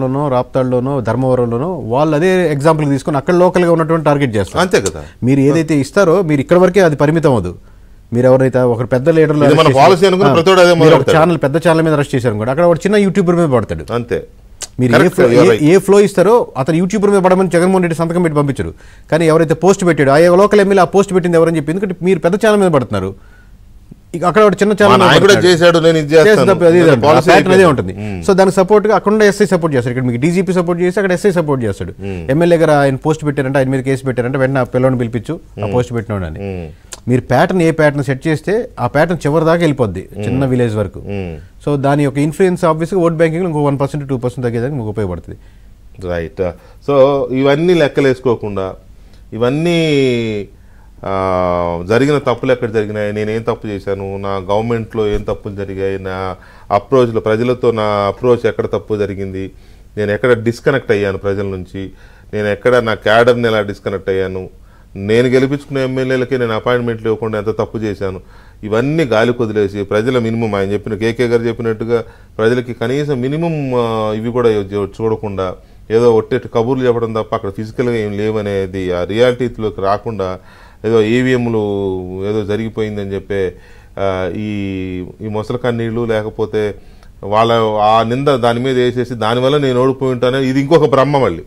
లోనో రాప్తాడులోనో ధర్మవరంలోనో వాళ్ళు అదే ఎగ్జాంపుల్ తీసుకొని అక్కడ లోకల్గా ఉన్నటువంటి టార్గెట్ చేస్తారు. అంతే కదా. మీరు ఏదైతే ఇస్తారో మీరు ఇక్కడ వరకే అది పరిమితం అవ్వదు. మీరు ఎవరైతే ఒక పెద్ద లీడర్లు ఛానల్ పెద్ద ఛానల్ మీద అరెస్ట్ చేశారు కూడా అక్కడ ఒక చిన్న యూట్యూబర్ మీద పడతాడు. అంతే. మీరు ఏ ఫ్లో ఇస్తారో అతను యూట్యూబర్ మీద పడమని జగన్మోహన్ రెడ్డి సంతకం పెట్టి పంపించారు. కానీ ఎవరైతే పోస్ట్ పెట్టాడో ఆ లోకల్ ఎమ్మెల్యే ఆ పోస్ట్ పెట్టింది ఎవరని చెప్పి, ఎందుకంటే మీరు పెద్ద ఛానల్ మీద పడుతున్నారు, అక్కడ చిన్న ఛానల్ అదే ఉంటుంది. సో దానికి సపోర్ట్ గా అక్కడ ఎస్ఐ సపోర్ట్ చేస్తాడు. ఇక్కడ మీకు డీజీపీ సపోర్ట్ చేసి అక్కడ ఎస్ఐ సపోర్ట్ చేస్తాడు. ఎమ్మెల్యే గారు ఆయన పోస్ట్ పెట్టారంటే ఆయన మీద కేసు పెట్టారంటే వెంటనే ఆ పిల్లలను పిలిపించు ఆ పోస్ట్ పెట్టినాడు అని. మీరు ప్యాటర్న్ ఏ ప్యాటర్న్ సెట్ చేస్తే ఆ ప్యాటర్న్ చివరి దాకా వెళ్ళిపోద్ది చిన్న విలేజ్ వరకు. సో దాని యొక్క ఇన్ఫ్లుయెన్స్ ఆబ్వియస్గా ఓట్ బ్యాంకింగ్ ఇంకో 1% 2% తగ్గేదానికి మీకు ఉపయోగపడుతుంది. రైట్. సో ఇవన్నీ లెక్కలేసుకోకుండా ఇవన్నీ జరిగిన తప్పులు ఎక్కడ జరిగినాయి, నేనేం తప్పు చేశాను, నా గవర్నమెంట్లో ఏం తప్పులు జరిగాయి, నా అప్రోచ్లో ప్రజలతో నా అప్రోచ్ ఎక్కడ తప్పు జరిగింది, నేను ఎక్కడ డిస్కనెక్ట్ అయ్యాను ప్రజల నుంచి, నేను ఎక్కడ నా క్యాడర్ని ఎలా డిస్కనెక్ట్ అయ్యాను, నేను గెలిపించుకునే ఎమ్మెల్యేలకి నేను అపాయింట్మెంట్లు ఇవ్వకుండా ఎంత తప్పు చేశాను, ఇవన్నీ గాలి కొదిలేసి ప్రజల మినిమం ఆయన చెప్పిన కేకే గారు చెప్పినట్టుగా ప్రజలకి కనీసం మినిమం ఇవి కూడా చూడకుండా ఏదో ఒట్టేట్టు కబుర్లు చెప్పడం తప్ప అక్కడ ఫిజికల్గా ఏం లేవనేది ఆ రియాలిటీలోకి రాకుండా ఏదో ఈవీఎంలు ఏదో జరిగిపోయిందని చెప్పే ఈ మొసల కన్నీళ్ళు, లేకపోతే వాళ్ళ ఆ నింద దాని మీద వేసేసి దానివల్ల నేను ఓడిపోయి ఉంటానే ఇది ఇంకొక బ్రహ్మ. మళ్ళీ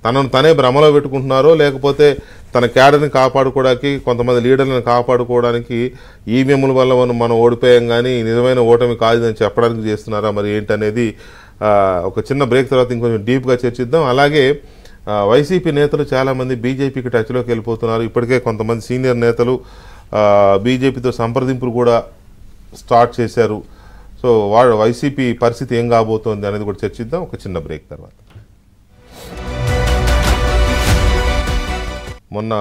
తనను తనే భ్రమలో పెట్టుకుంటున్నారో లేకపోతే తన క్యాడర్ని కాపాడుకోవడానికి కొంతమంది లీడర్లను కాపాడుకోవడానికి ఈవీఎంల వల్ల మనం ఓడిపోయాం కానీ నిజమైన ఓటమి కాదని చెప్పడానికి చేస్తున్నారా మరి ఏంటనేది ఒక చిన్న బ్రేక్ తర్వాత ఇంకొంచెం డీప్గా చర్చిద్దాం. అలాగే వైసీపీ నేతలు చాలామంది బీజేపీకి టచ్లోకి వెళ్ళిపోతున్నారు. ఇప్పటికే కొంతమంది సీనియర్ నేతలు బీజేపీతో సంప్రదింపులు కూడా స్టార్ట్ చేశారు. సో వైసీపీ పరిస్థితి ఏం కాబోతోంది అనేది కూడా చర్చిద్దాం ఒక చిన్న బ్రేక్ తర్వాత. మొన్న